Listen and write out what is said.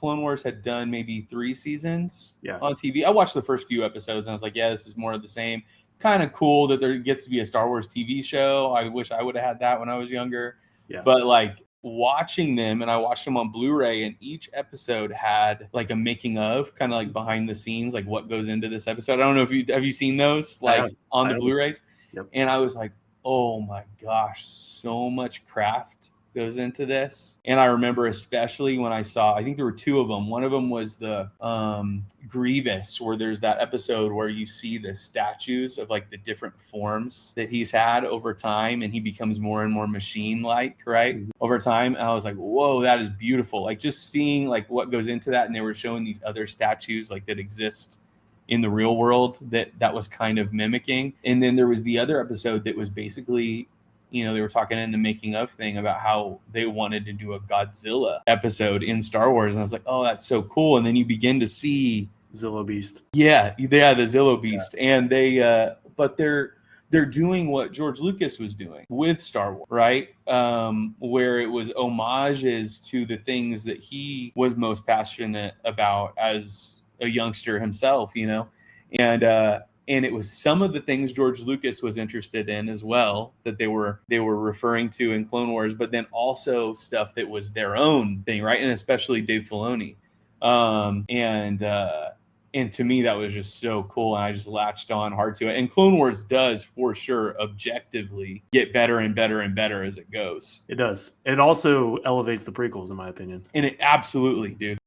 Clone Wars had done maybe 3 seasons Yeah. on TV. I watched the first few episodes and I was like, yeah, this is more of the same. Kind of cool that there gets to be a Star Wars TV show. I wish I would have had that when I was younger. Yeah. But like watching them, and I watched them on Blu-ray, and each episode had like a making of, kind of like behind the scenes, like what goes into this episode. I don't know if have you seen those like on the Blu-rays? Yep. And I was like, oh my gosh, so much craft goes into this. And I remember especially when I saw, I think there were 2 of them. One of them was the Grievous, where there's that episode where you see the statues of like the different forms that he's had over time, and he becomes more and more machine-like, right? Mm-hmm. Over time. And I was like, whoa, that is beautiful. Like just seeing like what goes into that. And they were showing these other statues like that exist in the real world that was kind of mimicking. And then there was the other episode that was basically, you know, they were talking in the making of thing about how they wanted to do a Godzilla episode in Star Wars. And I was like, oh, that's so cool. And then you begin to see Zillo Beast. Yeah, the Zillo Beast. Yeah. And they, but they're doing what George Lucas was doing with Star Wars, right? Where it was homages to the things that he was most passionate about as a youngster himself, you know, and it was some of the things George Lucas was interested in as well that they were referring to in Clone Wars, but then also stuff that was their own thing, right? And especially Dave Filoni, and to me that was just so cool, and I just latched on hard to it. And Clone Wars does for sure objectively get better and better and better as it goes. It does. It also elevates the prequels, in my opinion. And it absolutely, dude.